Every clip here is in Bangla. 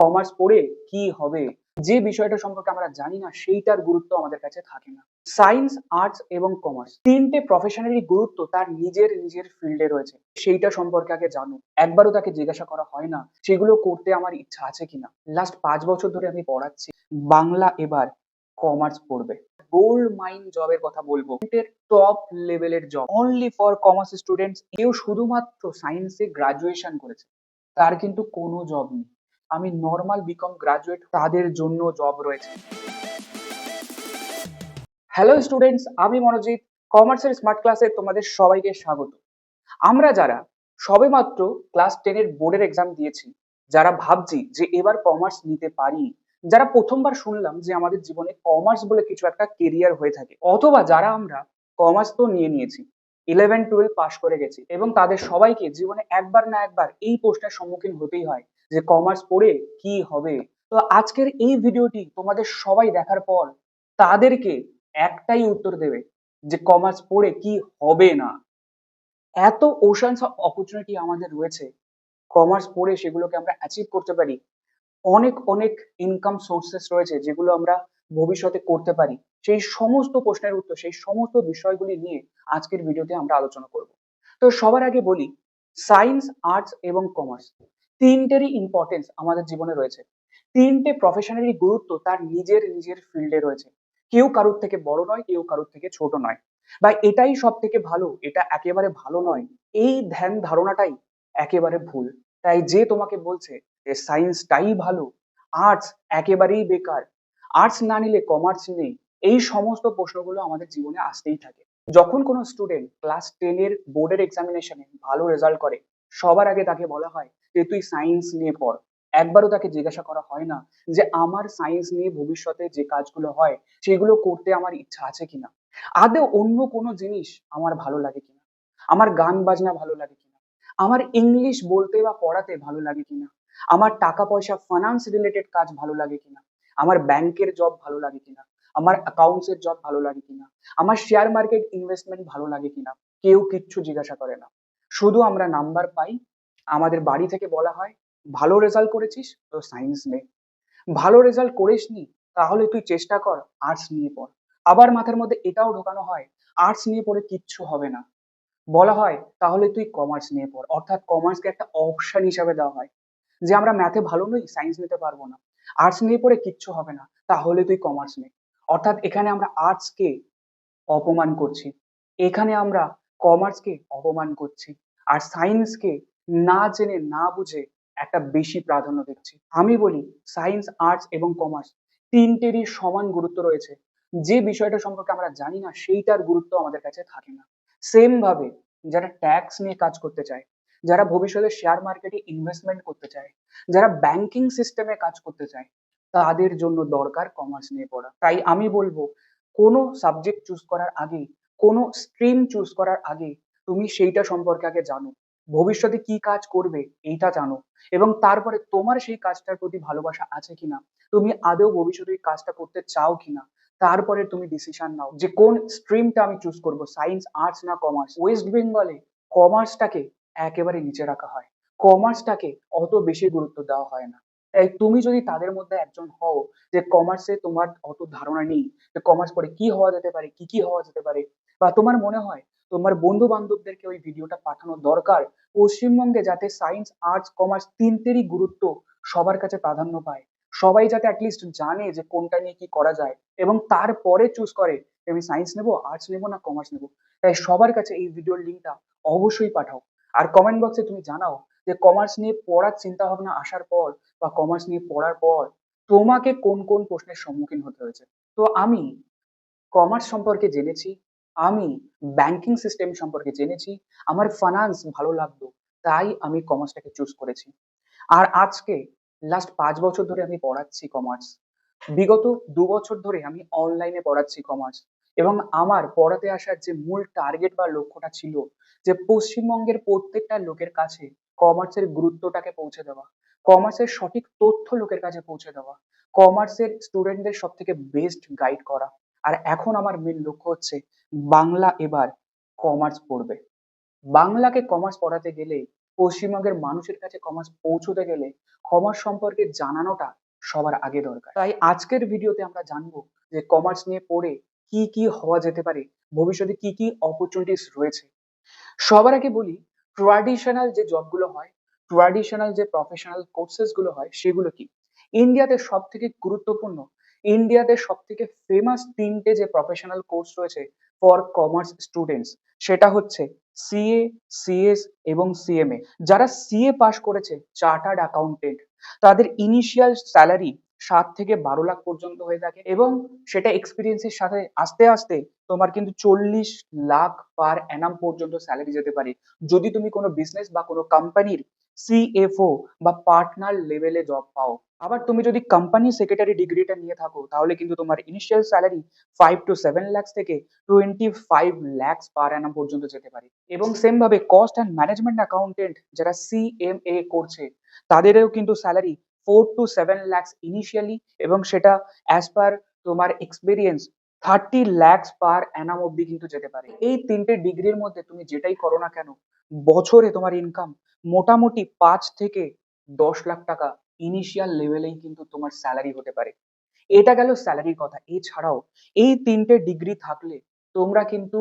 কমার্স পড়ে কি হবে, যে বিষয়টা সম্পর্কে আমরা জানি না সেইটার গুরুত্ব আমাদের কাছে থাকে না। সায়েন্স, আর্টস এবং কমার্স তিনটে প্রফেশনেরই গুরুত্ব তার নিজের নিজের ফিল্ডে রয়েছে। সেইটা সম্পর্কে আগে জানো। একবারও তাকে জিজ্ঞাসা করা হয় না সেগুলো করতে আমার ইচ্ছা আছে কিনা। লাস্ট 5 বছর ধরে আমি পড়াচ্ছি, বাংলা এবার কমার্স পড়বে। গোল্ড মাইন জবের কথা বলবো, টপ লেভেলের job only for commerce students. কেউ শুধুমাত্র সায়েন্সে গ্রাজুয়েশন করেছে তার কিন্তু কোনো জব নেই। আমি নর্মাল বিকম গ্রাজুয়েট, তাদের জন্য জব রয়েছে। হ্যালো স্টুডেন্টস, আমি মনোজিৎ। কমার্সের স্মার্ট ক্লাসে তোমাদের সবাইকে স্বাগত। আমরা যারা সবেমাত্র ক্লাস 10 বোর্ডের এক্সাম দিয়েছি, যারা ভাবছি যে এবার কমার্স নিতে পারি, যারা প্রথমবার শুনলাম যে আমাদের জীবনে কমার্স বলে কিছু একটা কেরিয়ার হয়ে থাকে, অথবা যারা আমরা কমার্স তো নিয়ে নিয়েছি, 11-12 পাশ করে গেছি এবং তাদের সবাইকে জীবনে একবার না একবার এই প্রশ্নের সম্মুখীন হতেই হয় যে কমার্স পড়ে কি হবে। তো আজকের এই ভিডিওটি তোমাদের সবাই দেখার পর তাদেরকে একটাই উত্তর দেবে যে কমার্স পড়ে কি হবে না। এত ওশানস অফ অপরচুনিটি আমাদের রয়েছে, কমার্স পড়ে সেগুলোকে আমরা অ্যাচিভ করতে পারি। অনেক অনেক ইনকাম সোর্সেস রয়েছে যেগুলো আমরা ভবিষ্যতে করতে পারি। সেই সমস্ত প্রশ্নের উত্তর, সেই সমস্ত বিষয়গুলি নিয়ে আজকের ভিডিওতে আমরা আলোচনা করব। তো সবার আগে বলি, সায়েন্স, আর্টস এবং কমার্স তিনটেরই ইম্পর্টেন্স আমাদের জীবনে রয়েছে। তিনটে প্রফেশনেরই গুরুত্ব তার নিজের নিজের ফিল্ডে রয়েছে। কেউ কারোর থেকে বড় নয়, কেউ কারোর থেকে ছোট নয়, বা এটাই সব থেকে ভালো, এটা একেবারে ভালো নয়, এই ধ্যান ধারণাটাই একেবারে ভুল। তাই যে তোমাকে বলছে যে সায়েন্সটাই ভালো, আর্টস একেবারেই বেকার, আর্টস না নিলে কমার্স নেই, এই সমস্ত প্রশ্নগুলো আমাদের জীবনে আসতেই থাকে। যখন কোনো স্টুডেন্ট ক্লাস 10 বোর্ডের এক্সামিনেশনে ভালো রেজাল্ট করে, সবার আগে তাকে বলা হয় যে তুই সায়েন্স নিয়ে পড়। একবারও তাকে জিজ্ঞাসা করা হয় না যে আমার সায়েন্স নিয়ে ভবিষ্যতে যে কাজগুলো হয় সেগুলো করতে আমার ইচ্ছা আছে কিনা, আদৌ অন্য কোনো জিনিস আমার ভালো লাগে কিনা, আমার গান বাজনা ভালো লাগে কিনা, আমার ইংলিশ বলতে বা পড়াতে ভালো লাগে কিনা, আমার টাকা পয়সা ফাইন্যান্স রিলেটেড কাজ ভালো লাগে কিনা, আমার ব্যাংকের জব ভালো লাগে কিনা, আমার অ্যাকাউন্টস এর জব ভালো লাগে কিনা, আমার শেয়ার মার্কেট ইনভেস্টমেন্ট ভালো লাগে কিনা। কেউ কিচ্ছু জিজ্ঞাসা করে না। শুধু আমরা নাম্বার পাই, আমাদের বাড়ি থেকে বলা হয় ভালো রেজাল্ট করেছিস তো সায়েন্স নে, ভালো রেজাল্ট করিসনি তাহলে তুই চেষ্টা কর আর্টস নিয়ে পড়। আবার মাথার মধ্যে এটাও ঢোকানো হয় আর্টস নিয়ে পড়ে কিচ্ছু হবে না, বলা হয় তাহলে তুই কমার্স নিয়ে পড়। অর্থাৎ কমার্সকে একটা অপশন হিসাবে দেওয়া হয় যে আমরা ম্যাথে ভালো নই, সায়েন্স নিতে পারবো না, আর্টস নিয়ে পড়ে কিচ্ছু হবে না, তাহলে তুই কমার্স নে। অর্থাৎ এখানে আমরা আর্টসকে অপমান করছি, এখানে আমরা কমার্সকে অপমান করছি, আর সায়েন্সকে না জেনে না বুঝে একটা বেশি প্রাধান্য দিচ্ছি। আমি বলি সায়েন্স, আর্টস এবং কমার্স তিনটেরই সমান গুরুত্ব রয়েছে। যে বিষয়টা সম্পর্কে আমরা জানি না সেইটার গুরুত্ব আমাদের কাছে থাকে না। সেম ভাবে যারা ট্যাক্স নিয়ে কাজ করতে চায়, যারা ভবিষ্যতে শেয়ার মার্কেটে ইনভেস্টমেন্ট করতে চায়, যারা ব্যাংকিং সিস্টেমে কাজ করতে চায়, তাদের জন্য দরকার কমার্স নিয়ে পড়া। তাই আমি বলবো কোনো সাবজেক্ট চুজ করার আগে, কোনো স্ট্রিম চুজ করার আগে তুমি সেইটা সম্পর্কে আগে জানো, ভবিষ্যতে কি কাজ করবে এইটা জানো, এবং তারপরে তোমার সেই কাজটার প্রতি ভালোবাসা আছে কিনা, তুমি আদৌ ভবিষ্যতে এই কাজটা করতে চাও কিনা, তারপরে তুমি ডিসিশন নাও যে কোন স্ট্রিমটা আমি চুজ করব, সায়েন্স, আর্টস না কমার্স। ওয়েস্ট বেঙ্গলে কমার্সটাকে একেবারে নিচে রাখা হয়, কমার্সটাকে অত বেশি গুরুত্ব দেওয়া হয় না। তাই তুমি যদি তাদের মধ্যে একজন হও যে কমার্সে তোমার অত ধারণা নেই যে কমার্স পড়ে কি হওয়া যেতে পারে, কি কি হওয়া যেতে পারে, বা তোমার মনে হয় তোমার বন্ধু বান্ধবদেরকে ওই ভিডিওটা পাঠানো দরকার পশ্চিমবঙ্গে যাতে সায়েন্স, আর্টস, কমার্স তিনটেরই গুরুত্ব সবার কাছে প্রাধান্য পায়, সবাই যাতে অ্যাটলিস্ট জানে যে কোনটা নিয়ে কি করা যায়, এবং তারপরে চুজ করে যে আমি সায়েন্স নেবো, আর্টস নেবো না কমার্স নেবো। তাই সবার কাছে এই ভিডিওর লিঙ্কটা অবশ্যই পাঠাও, আর কমেন্ট বক্সে তুমি জানাও যে কমার্স নিয়ে পড়ার চিন্তা ভাবনা আসার পর বা কমার্স নিয়ে পড়ার পর তোমাকে কোন কোন প্রশ্নের সম্মুখীন হতে হয়েছে। তো আমি কমার্স সম্পর্কে জেনেছি, আমি ব্যাংকিং সিস্টেম সম্পর্কে জেনেছি, আমার ফাইন্যান্স ভালো লাগতো, তাই আমি কমার্সটাকে চুজ করেছি। আর আজকে লাস্ট 5 বছর ধরে আমি পড়াচ্ছি কমার্স। বিগত 2 বছর ধরে আমি অনলাইনে পড়াচ্ছি কমার্স, এবং আমার পড়াতে আসার যে মূল টার্গেট বা লক্ষ্যটা ছিল যে পশ্চিমবঙ্গের প্রত্যেকটা লোকের কাছে কমার্সের গুরুত্বটাকে পৌঁছে দেওয়া, কমার্সের সঠিক তথ্য লোকের কাছে পৌঁছে দেওয়া, কমার্সের স্টুডেন্টদের সব থেকে বেস্ট গাইড করা। আর এখন আমার মেন লক্ষ্য হচ্ছে বাংলা এবার কমার্স পড়বে। বাংলাকে কমার্স পড়াতে গেলে পশ্চিমবঙ্গের মানুষের কাছে কমার্স পৌঁছতে গেলে কমার্স সম্পর্কে জানানোটা সবার আগে দরকার। তাই আজকের ভিডিওতে আমরা জানবো যে কমার্স নিয়ে পড়ে কি কি হওয়া যেতে পারে, ভবিষ্যতে কি কি অপরচুনিটিস রয়েছে। সবার আগে বলি, ট্র্যাডিশনাল যে জবগুলো হয়, ট্র্যাডিশনাল যে প্রফেশনাল কোর্সেস গুলো হয় সেগুলো কি। ইন্ডিয়াতে সব থেকে গুরুত্বপূর্ণ, ইন্ডিয়াতে সব থেকে ফেমাস তিনটে যে প্রফেশনাল কোর্স রয়েছে ফর কমার্স স্টুডেন্টস, সেটা হচ্ছে সিএ, সিএস এবং সিএমএ। যারা সিএ পাস করেছে, চার্টার্ড অ্যাকাউন্টেন্ট, তাদের ইনিশিয়াল স্যালারি 7 থেকে 12 লাখ পর্যন্ত হয়ে থাকে এবং সেটা এক্সপিরিয়েন্সের সাথে আস্তে আস্তে তোমার কিন্তু 40 লাখ পার অ্যানাম পর্যন্ত স্যালারি যেতে পারে যদি তুমি কোনো বিজনেস বা কোনো কোম্পানির সিএফও বা পার্টনার লেভেলে জব পাও। আবার তুমি যদি কোম্পানি সেক্রেটারি ডিগ্রিটা নিয়ে থাকো তাহলে কিন্তু তোমার ইনিশিয়াল স্যালারি 5 to 7 লাখ থেকে 25 লাখ পার অ্যানাম পর্যন্ত যেতে পারে। এবং সেম ভাবে কস্ট অ্যান্ড ম্যানেজমেন্ট অ্যাকাউন্টেন্ট যারা সিএমএ করছে তাদেরও কিন্তু স্যালারি 4 to 7 লাখ ইনিশিয়ালি এবং সেটা অ্যাজ পার তোমার এক্সপিরিয়েন্স 30 লাখ পার অ্যানাম অব্দি কিন্তু যেতে পারে। এই তিনটে ডিগ্রির মধ্যে তুমি যেটাই করো না কেন, বছরে তোমার ইনকাম মোটামুটি 5 থেকে 10 লাখ টাকা ইনিশিয়াল লেভেলেই কিন্তু তোমার স্যালারি হতে পারে। এটা গেল স্যালারির কথা। এছাড়াও এই তিনটে ডিগ্রি থাকলে তোমরা কিন্তু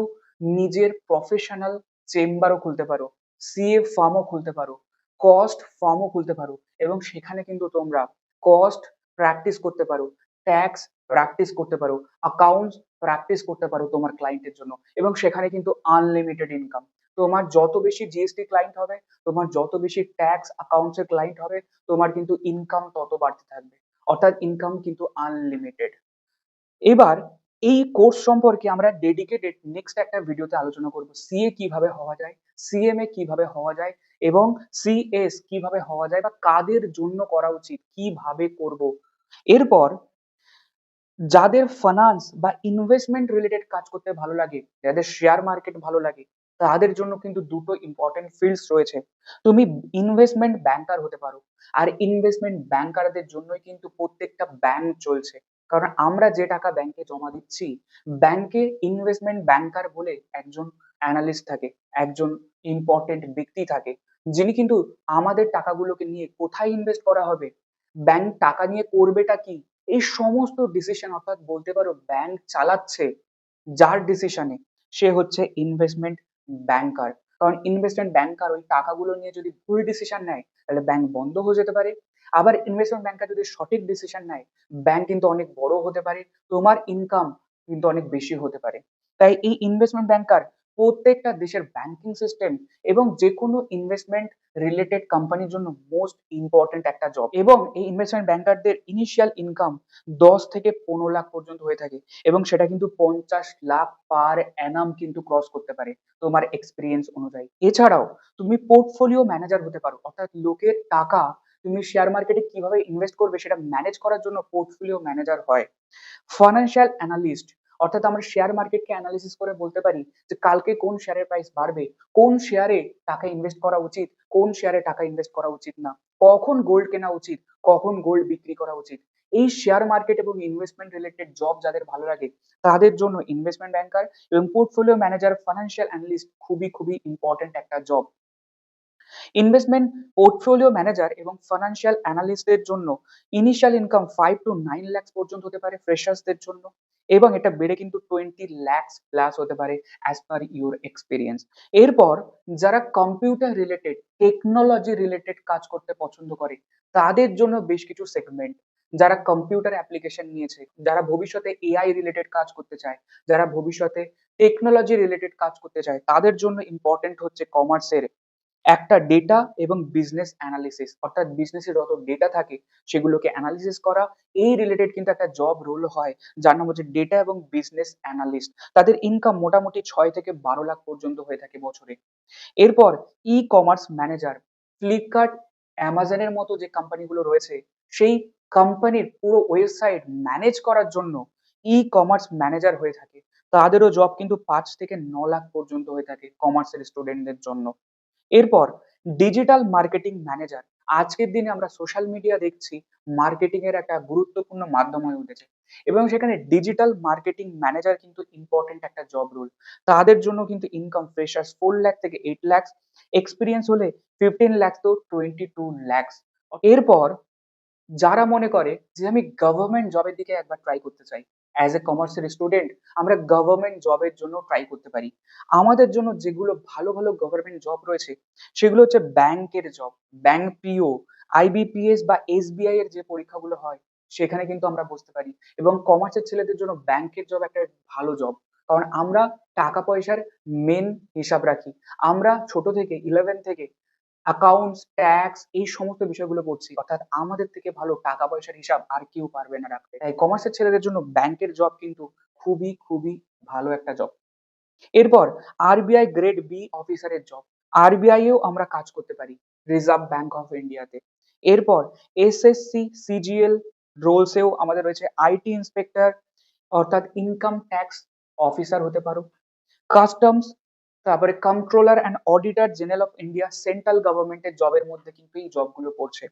নিজের প্রফেশনাল চেম্বারও খুলতে পারো, সিএ ফার্মও খুলতে পারো, কস্ট ফার্মও খুলতে পারো এবং সেখানে কিন্তু তোমরা কস্ট প্র্যাকটিস করতে পারো, ট্যাক্স প্র্যাকটিস করতে পারো, অ্যাকাউন্টস প্র্যাকটিস করতে পারো তোমার ক্লায়েন্টের জন্য এবং সেখানে কিন্তু আনলিমিটেড ইনকাম। তোমার যত বেশি জিএসটি ক্লায়েন্ট হবে, তোমার যত বেশি ট্যাক্স অ্যাকাউন্টসের ক্লায়েন্ট হবে, তোমার কিন্তু ইনকাম তত বাড়তে থাকবে, অর্থাৎ ইনকাম কিন্তু আনলিমিটেড। এবার এই কোর্স সম্পর্কে আমরা ডেডিকেটেড নেক্সট একটা ভিডিওতে আলোচনা করব। সিএ কিভাবে হওয়া যায়, সিএমএ কিভাবে হওয়া যায় এবং সিএস কিভাবে হওয়া যায় বা কাদের জন্য করা উচিত, কিভাবে করব। এরপর যাদের ফাইন্যান্স বা ইনভেস্টমেন্ট রিলেটেড কাজ করতে ভালো লাগে, যাদের শেয়ার মার্কেট ভালো লাগে, তাদের জন্য কিন্তু দুটো ইম্পর্টেন্ট ফিল্ডস রয়েছে। তুমি ইনভেস্টমেন্ট ব্যাংকার হতে পারো, আর ইনভেস্টমেন্ট ব্যাংকারদের জন্যই কিন্তু প্রত্যেকটা ব্যাংক চলছে। কারণ আমরা যে টাকা ব্যাংকে জমা দিচ্ছি, ব্যাংকে ইনভেস্টমেন্ট ব্যাংকার বলে একজন অ্যানালিস্ট থাকে, একজন ইম্পর্টেন্ট ব্যক্তি থাকে, যিনি কিন্তু আমাদের টাকাগুলোকে নিয়ে কোথায় ইনভেস্ট করা হবে, ব্যাংক টাকা নিয়ে করবেটা কি, এই সমস্ত ডিসিশন, অর্থাৎ বলতে পারো ব্যাংক চালাচ্ছে যার ডিসিশনে, সে হচ্ছে ইনভেস্টমেন্ট ব্যাংকার। কারণ ইনভেস্টমেন্ট ব্যাংকার ওই টাকাগুলো নিয়ে যদি ভুল ডিসিশন নেয় তাহলে ব্যাংক বন্ধ হয়ে যেতে পারে। আবার ইনভেস্টমেন্ট ব্যাংকার যদি সঠিক ডিসিশন নেয়, ব্যাংক কিন্তু অনেক বড় হতে পারে, তোমার ইনকাম কিন্তু অনেক বেশি হতে পারে। তাই এই ইনভেস্টমেন্ট ব্যাংকার প্রত্যেকটা দেশের ব্যাংকিং সিস্টেম এবং যে কোনো ইনভেস্টমেন্ট রিলেটেড কোম্পানির জন্য মোস্ট ইম্পর্টেন্ট একটা জব। এবং এই ইনভেস্টমেন্ট ব্যাংকারদের ইনিশিয়াল ইনকাম 10 থেকে 15 লাখ পর্যন্ত হয়ে থাকে এবং সেটা কিন্তু 50 লাখ পার অ্যানাম কিন্তু ক্রস করতে পারে তোমার এক্সপিরিয়েন্স অনুযায়ী। এছাড়াও তুমি পোর্টফোলিও ম্যানেজার হতে পারো, অর্থাৎ লোকের টাকা তুমি শেয়ার মার্কেটে কিভাবে ইনভেস্ট করবে সেটা ম্যানেজ করার জন্য পোর্টফোলিও ম্যানেজার হয়। ফাইন্যান্সিয়াল অ্যানালিস্ট, অর্থাৎ আমরা শেয়ার মার্কেটকে অ্যানালিসিস করে বলতে পারি যে কালকে কোন শেয়ারের প্রাইস বাড়বে, কোন শেয়ারে টাকা ইনভেস্ট করা উচিত, কোন শেয়ারে টাকা ইনভেস্ট করা উচিত না, কখন গোল্ড কেনা উচিত, কখন গোল্ড বিক্রি করা উচিত। এই শেয়ার মার্কেট এবং ইনভেস্টমেন্ট রিলেটেড জব যাদের ভালো লাগে তাদের জন্য ইনভেস্টমেন্ট ব্যাংকার এবং পোর্টফোলিও ম্যানেজার, ফাইন্যান্সিয়াল অ্যানালিস্ট খুবই খুবই ইম্পর্টেন্ট একটা জব। ইনভেস্টমেন্ট পোর্টফোলিও ম্যানেজার এবং ফাইন্যান্সিয়াল অ্যানালিস্টদের জন্য ইনিশিয়াল ইনকাম 5 to 9 লাখ পর্যন্ত হতে পারে ফ্রেশার্সদের জন্য এবং এটা বেড়ে কিন্তু 20 লাখ প্লাস হতে পারে অ্যাজ পার ইউর এক্সপিরিয়েন্স। এরপর যারা কম্পিউটার রিলেটেড, টেকনোলজি রিলেটেড কাজ করতে পছন্দ করে তাদের জন্য বেশ কিছু সেগমেন্ট। যারা কম্পিউটার অ্যাপ্লিকেশন নিয়েছে, যারা ভবিষ্যতে এআই রিলেটেড কাজ করতে চায়, যারা ভবিষ্যতে টেকনোলজি রিলেটেড কাজ করতে চায়, তাদের জন্য ইম্পর্টেন্ট হচ্ছে কমার্সের একটা ডেটা এবং বিজনেস অ্যানালিসিস, অর্থাৎ বিজনেসের যত ডেটা থাকে সেগুলোকে অ্যানালিসিস করা। এই রিলেটেড কিন্তু একটা জব রোল হয় যার নাম হচ্ছে ডেটা এবং বিজনেস অ্যানালিস্ট। তাদের ইনকাম মোটামুটি 6 থেকে 12 লাখ পর্যন্ত হয়ে থাকে বছরে। এরপর ই কমার্স ম্যানেজার, ফ্লিপকার্ট, অ্যামাজনের মতো যে কোম্পানিগুলো রয়েছে সেই কোম্পানির পুরো ওয়েবসাইট ম্যানেজ করার জন্য ই কমার্স ম্যানেজার হয়ে থাকে। তাদেরও জব কিন্তু 5 থেকে 9 লাখ পর্যন্ত হয়ে থাকে কমার্সের স্টুডেন্টদের জন্য। এরপর ডিজিটাল মার্কেটিং ম্যানেজার, আজকের দিনে আমরা সোশ্যাল মিডিয়া দেখছি মার্কেটিং এর একটা গুরুত্বপূর্ণ মাধ্যম হয়ে উঠেছে এবং সেখানে ডিজিটাল মার্কেটিং ম্যানেজার কিন্তু ইম্পর্টেন্ট একটা জব রোল। তাদের জন্য কিন্তু ইনকাম ফ্রেশার্স 4 লাখ থেকে 8 লাখ, এক্সপিরিয়েন্স হলে 15 লাখ তো 22 লাখ। এরপর যারা মনে করে যে আমি গভর্নমেন্ট জবের দিকে একবার ট্রাই করতে চাই, অ্যাজ এ কমার্সের স্টুডেন্ট আমরা গভর্নমেন্ট জবের জন্য ট্রাই করতে পারি। আমাদের জন্য যেগুলো ভালো ভালো গভর্নমেন্ট জব রয়েছে সেগুলো হচ্ছে ব্যাংকের জব, ব্যাংক পিও, আইবিপিএস বা এসবিআই এর যে পরীক্ষাগুলো হয় সেখানে কিন্তু আমরা বসতে পারি। এবং কমার্সের ছেলেদের জন্য ব্যাংকের জব একটা ভালো জব, কারণ আমরা টাকা পয়সার মেন হিসাব রাখি। আমরা ছোট থেকে 11 থেকে অ্যাকাউন্টস, ট্যাক্স এই সমস্ত বিষয়গুলো পড়ছি। অর্থাৎ আমাদের থেকে ভালো টাকা পয়সার হিসাব আর কেউ পারবে না রাখতে। তাই কমার্সের ছেলেদের জন্য ব্যাংকের জব কিন্তু খুবই খুবই ভালো একটা জব। এরপর আরবিআই গ্রেড বি অফিসারের জব, আরবিআই এও আমরা কাজ করতে পারি, রিজার্ভ ব্যাংক অফ ইন্ডিয়াতে। এরপর এসএসসি সিজিএল রোলসেও আমাদের রয়েছে আইটি ইন্সপেক্টর, অর্থাৎ ইনকাম ট্যাক্স অফিসার হতে পারো, কাস্টমস, তারপরে controller and auditor general of India, central গভর্নমেন্টের জবের মধ্যে কিন্তু এই জবগুলো পড়ছে।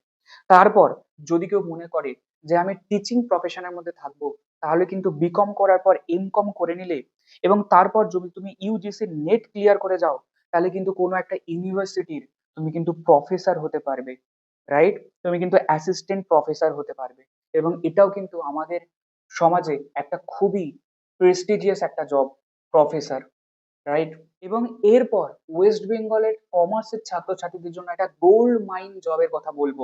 তারপর যদি কেউ মনে করে যে আমি টিচিং প্রফেশনের মধ্যে থাকবো, তাহলে কিন্তু বিকম করার পর এমকম করে নিলে এবং তারপর যদি তুমি ইউজিসি নেট ক্লিয়ার করে যাও, তাহলে কিন্তু কোনো একটা ইউনিভার্সিটির তুমি কিন্তু প্রফেসর হতে পারবে, রাইট? তুমি কিন্তু অ্যাসিস্ট্যান্ট প্রফেসর হতে পারবে এবং এটাও কিন্তু আমাদের সমাজে একটা খুবই প্রেস্টিজিয়াস একটা জব, প্রফেসর, রাইট? এবং এরপর ওয়েস্ট বেঙ্গলের কমার্সের ছাত্রছাত্রীদের জন্য একটা গোল্ড মাইন জবের কথা বলবো।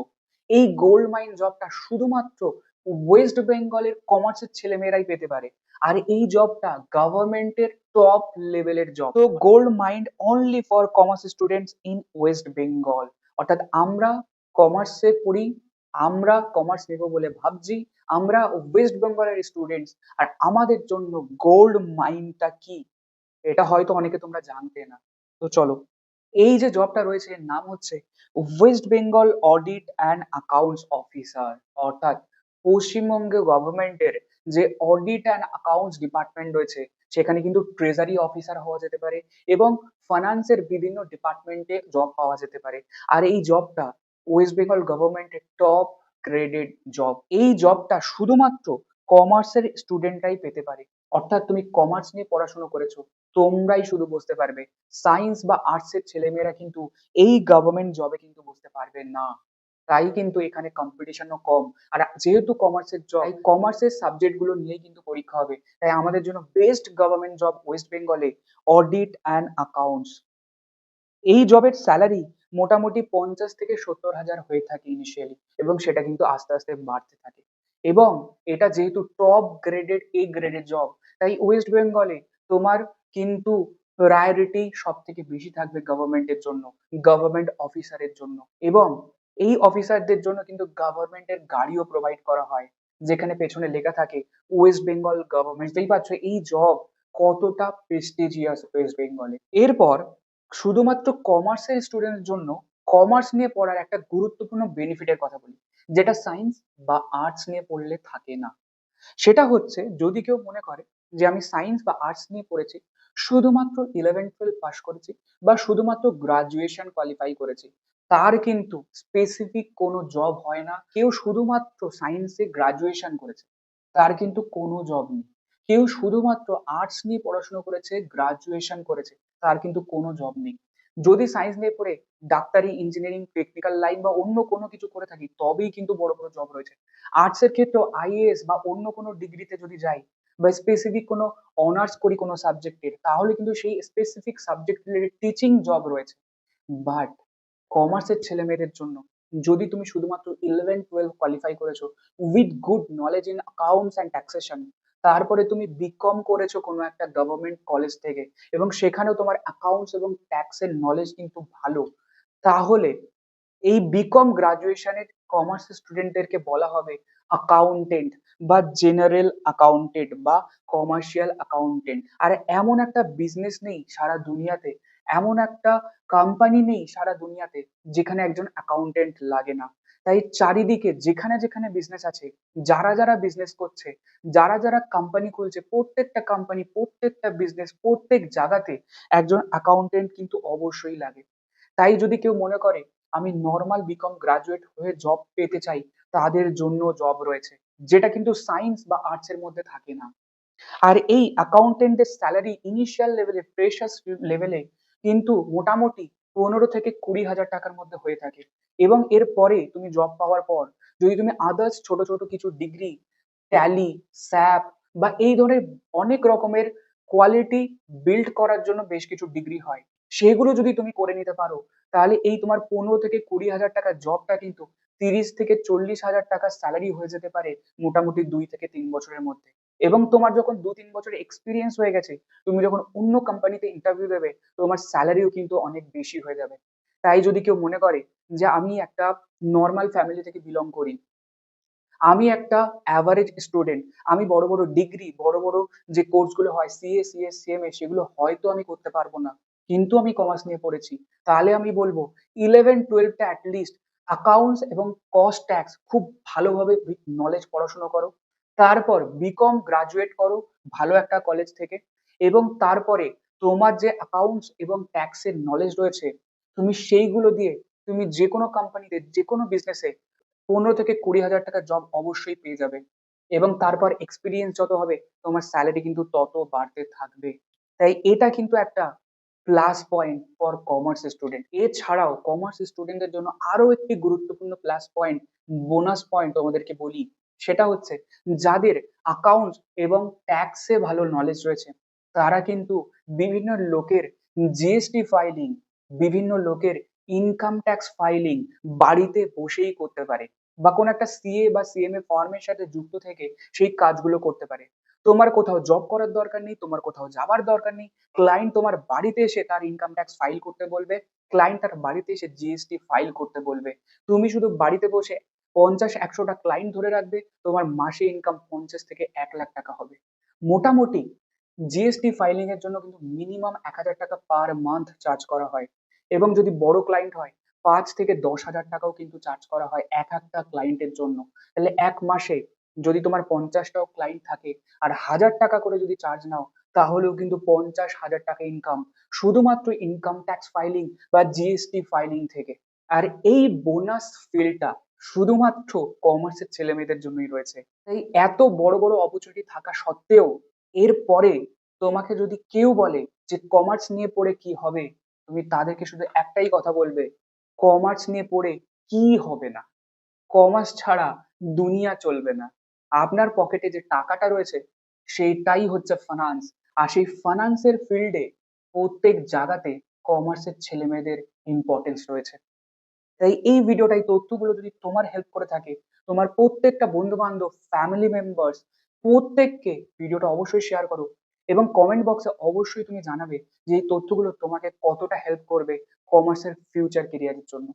এই গোল্ড মাইন জবটা শুধুমাত্র ওয়েস্ট বেঙ্গলের কমার্সের ছেলেমেয়েরাই পেতে পারে। আর এই জবটা গভর্নমেন্টের টপ লেভেলের জব। তো gold mind only for commerce students in West Bengal. অর্থাৎ আমরা কমার্সে পড়ি, আমরা কমার্স নেব বলে ভাবছি, আমরা ওয়েস্ট বেঙ্গলের স্টুডেন্টস, আর আমাদের জন্য গোল্ড মাইনটা কি এটা হয়তো অনেকে তোমরা জানতে না। তো চলো, এই যে জবটা রয়েছে এর নাম হচ্ছে West Bengal audit and accounts officer. অর্থাৎ পশ্চিমবঙ্গ গভর্নমেন্টের যে অডিট অ্যান্ড অ্যাকাউন্টস ডিপার্টমেন্ট রয়েছে সেখানে কিন্তু ট্রেজারি অফিসার হওয়া যেতে পারে এবং ফাইন্যান্সের বিভিন্ন ডিপার্টমেন্টে জব পাওয়া যেতে পারে। আর এই জবটা ওয়েস্ট বেঙ্গল গভর্নমেন্টের টপ গ্রেডেড জব। এই জবটা শুধুমাত্র কমার্সের স্টুডেন্টরাই পেতে পারে। অর্থাৎ তুমি কমার্স নিয়ে পড়াশোনা করেছো, তোমরাই শুধু বুঝতে পারবে। সায়েন্স বা আর্টস এর ছেলেমেয়েরা কিন্তু এই গভর্নমেন্ট জবে কিন্তু বুঝতে পারবে না। তাই কিন্তু এখানে কম্পিটিশনও কম। আর যেহেতু কমার্সের জব, তাই কমার্সের সাবজেক্ট গুলো নিয়েই কিন্তু পরীক্ষা হবে। তাই আমাদের জন্য বেস্ট গভর্নমেন্ট জব ওয়েস্ট বেঙ্গলে অডিট অ্যান্ড অ্যাকাউন্টস। এই জবের স্যালারি মোটামুটি 50 থেকে 70 হাজার হয়ে থাকে ইনিশিয়ালি এবং সেটা কিন্তু আস্তে আস্তে বাড়তে থাকে। এবং এটা যেহেতু টপ গ্রেডেড এ গ্রেডের জব, তাই ওয়েস্ট বেঙ্গলে তোমার কিন্তু প্রায়োরিটি সব থেকে বেশি থাকবে গভর্নমেন্টের জন্য, গভর্নমেন্ট অফিসারের জন্য। এবং এই অফিসারদের জন্য কিন্তু গভর্নমেন্টের গাড়িও প্রোভাইড করা হয়, যেখানে পেছনে লেখা থাকে ওয়েস্ট বেঙ্গল গভর্নমেন্ট। বুঝতেই পারছো এই জব কতটা প্রেস্টিজিয়াস ওয়েস্ট বেঙ্গলে। এরপর শুধুমাত্র কমার্সের স্টুডেন্টের জন্য কমার্স নিয়ে পড়ার একটা গুরুত্বপূর্ণ বেনিফিটের কথা বলি, যেটা সায়েন্স বা আর্টস নিয়ে পড়লে থাকে না। সেটা হচ্ছে যদি কেউ মনে করে যে আমি সায়েন্স বা আর্টস নিয়ে পড়েছি, শুধুমাত্র 11-12 পাস করেছি বা শুধুমাত্র গ্রাজুয়েশন কোয়ালিফাই করেছি, তার কিন্তু স্পেসিফিক কোনো জব হয় না। কেউ শুধুমাত্র সায়েন্সে গ্রাজুয়েশন করেছে, তার কিন্তু কোনো জব নেই। কেউ শুধুমাত্র আর্টস নিয়ে পড়াশোনা করেছে, গ্রাজুয়েশন করেছে, তার কিন্তু কোনো জব নেই। যদি সায়েন্স নিয়ে পড়ে ডাক্তারি, ইঞ্জিনিয়ারিং, টেকনিক্যাল লাইন বা অন্য কোনো কিছু করে থাকি, তবেই কিন্তু বড় বড় জব রয়েছে। আর্টস এর ক্ষেত্রেও আইএএস বা অন্য কোনো ডিগ্রিতে যদি যাই বা স্পেসিফিক কোনো অনার্স করি কোনো সাবজেক্টের, তাহলে কিন্তু সেই specific subject related teaching job রয়েছে। বাট কমার্সের ছেলে মেয়েদের জন্য যদি তুমি শুধুমাত্র 11-12 কোয়ালিফাই করেছো with good knowledge in accounts and taxation, তারপরে তুমি বিকম করেছো কোনো একটা গভর্নমেন্ট কলেজ থেকে এবং সেখানেও তোমার অ্যাকাউন্টস এবং ট্যাক্সের নলেজ কিন্তু ভালো, তাহলে এই বিকম গ্রাজুয়েশনের কমার্স স্টুডেন্টদেরকে বলা হবে অ্যাকাউন্টেন্ট বা জেনারেল অ্যাকাউন্টেন্ট বা কমার্শিয়াল অ্যাকাউন্টেন্ট। আর এমন একটা বিজনেস নেই সারা দুনিয়াতে, এমন একটা কোম্পানি নেই সারা দুনিয়াতে যেখানে একজন অ্যাকাউন্টেন্ট লাগে না। তাই চারিদিকে যেখানে যেখানে বিজনেস আছে, যারা যারা বিজনেস করছে, যারা যারা কোম্পানি খুলছে, প্রত্যেকটা কোম্পানি, প্রত্যেকটা বিজনেস, প্রত্যেক জায়গাতে একজন অ্যাকাউন্টেন্ট কিন্তু অবশ্যই লাগে। তাই যদি কেউ মনে করে আমি নর্মাল বিকম গ্রাজুয়েট হয়ে জব পেতে চাই, তাদের জন্য জব রয়েছে, যেটা কিন্তু সায়েন্স বা আর্টস এর মধ্যে থাকে না। আর এই অ্যাকাউন্টেন্টের স্যালারি ইনিশিয়াল লেভেলে, ফ্রেশার্স লেভেলে কিন্তু মোটামুটি 15 থেকে 20 হাজার টাকার মধ্যে হয়ে থাকে। এবং এর পরে তুমি জব পাওয়ার পর যদি তুমি আদার্স ছোট ছোট কিছু ডিগ্রি, ট্যালি, স্যাপ বা এই ধরনের অনেক রকমের কোয়ালিটি বিল্ড করার জন্য বেশ কিছু ডিগ্রি হয়, সেগুলো যদি তুমি করে নিতে পারো, তাহলে এই তোমার 15 থেকে 20 হাজার টাকার জবটা কিন্তু 30 থেকে 40 হাজার টাকার স্যালারি হয়ে যেতে পারে মোটামুটি 2 থেকে 3 বছরের মধ্যে। এবং তোমার যখন 2-3 বছর এক্সপিরিয়েন্স হয়ে গেছে, তুমি যখন অন্য কোম্পানিতে ইন্টারভিউ দেবে, তোমার স্যালারিও কিন্তু অনেক বেশি হয়ে যাবে। তাই যদি কেউ মনে করে যে আমি একটা নর্মাল ফ্যামিলি থেকে বিলং করি, আমি একটা অ্যাভারেজ স্টুডেন্ট, আমি বড় বড় ডিগ্রি, বড় বড় যে কোর্সগুলো হয় সিএ, সিএস, সিএমএ, সেগুলো হয়তো আমি করতে পারবো না, কিন্তু আমি কমার্স নিয়ে পড়েছি, তাহলে আমি বলবো 11-12টা অ্যাটলিস্ট অ্যাকাউন্টস এবং কস্ট ট্যাক্স খুব ভালোভাবে নলেজ পড়াশোনা করো। তারপর বিকম গ্রাজুয়েট করো ভালো একটা কলেজ থেকে। এবং তারপরে তোমার যে অ্যাকাউন্টস এবং ট্যাক্সের নলেজ রয়েছে, তুমি সেইগুলো দিয়ে তুমি যে কোনো কোম্পানিতে, যে কোনো বিজনেসে 15 থেকে 20 হাজার টাকার জব অবশ্যই পেয়ে যাবে। এবং তারপর এক্সপিরিয়েন্স যত হবে, তোমার স্যালারি কিন্তু তত বাড়তে থাকবে। তাই এটা কিন্তু একটা plus point for commerce student. এছাড়াও কমার্স স্টুডেন্টদের জন্য আরো একটি গুরুত্বপূর্ণ প্লাস পয়েন্ট, বোনাস পয়েন্ট তোমাদেরকে বলি, সেটা হচ্ছে যাদের অ্যাকাউন্টস এবং ট্যাক্সে ভালো নলেজ রয়েছে, তারা কিন্তু বিভিন্ন লোকের জিএসটি ফাইলিং, বিভিন্ন লোকের ইনকাম ট্যাক্স ফাইলিং বাড়িতে বসেই করতে পারে, বা কোনো একটা সিএ বা সিএমএ ফর্মের সাথে যুক্ত থেকে সেই কাজগুলো করতে পারে। তোমার কোথাও জব করার দরকার নেই, তোমার কোথাও যাবার দরকার নেই। ক্লায়েন্ট তোমার বাড়িতে এসে তার ইনকাম ট্যাক্স ফাইল করতে বলবে, ক্লায়েন্ট তার বাড়িতে এসে জিএসটি ফাইল করতে বলবে। তুমি শুধু বাড়িতে বসে 50-100টা ক্লায়েন্ট ধরে রাখবে, তোমার মাসে ইনকাম 50 থেকে 1 লাখ টাকা হবে মোটামুটি। জিএসটি ফাইলিং এর জন্য কিন্তু মিনিমাম 1,000 টাকা পার মান্থ চার্জ করা হয়। এবং যদি বড় ক্লায়েন্ট হয়, 5 থেকে 10 হাজার টাকাও কিন্তু চার্জ করা হয় এক একটা ক্লায়েন্টের জন্য। তাহলে এক মাসে যদি তোমার 50টাও ক্লায়েন্ট থাকে আর 1,000 টাকা করে যদি চার্জ নাও, তাহলেও কিন্তু 50,000 টাকা ইনকাম শুধুমাত্র ইনকাম ট্যাক্স ফাইলিং বা জিএসটি ফাইলিং থেকে। আর এই বোনাস ফিল্ডটা শুধুমাত্র কমার্সের ছেলে মেয়েদের জন্যই রয়েছে। তাই এত বড় বড় অপরচুনিটি থাকা সত্ত্বেও এরপরে তোমাকে যদি কেউ বলে যে কমার্স নিয়ে পড়ে কি হবে, তুমি তাদেরকে শুধু একটাই কথা বলবে, কমার্স নিয়ে পড়ে কি হবে না, কমার্স ছাড়া দুনিয়া চলবে না। আপনার পকেটে যে টাকাটা রয়েছে, সেইটাই হচ্ছে ফাইন্যান্স। আর সেই ফাইন্যান্সের ফিল্ডে প্রত্যেক জায়গাতে কমার্সের ছেলে মেয়েদের ইম্পর্টেন্স রয়েছে। তাই এই ভিডিওটা, এই তথ্যগুলো যদি তোমার হেল্প করে থাকে, তোমার প্রত্যেকটা বন্ধু বান্ধব, ফ্যামিলি মেম্বার্স, প্রত্যেককে ভিডিওটা অবশ্যই শেয়ার করো। এবং কমেন্ট বক্সে অবশ্যই তুমি জানাবে যে এই তথ্যগুলো তোমাকে কতটা হেল্প করবে কমার্সের ফিউচার কেরিয়ারের জন্য।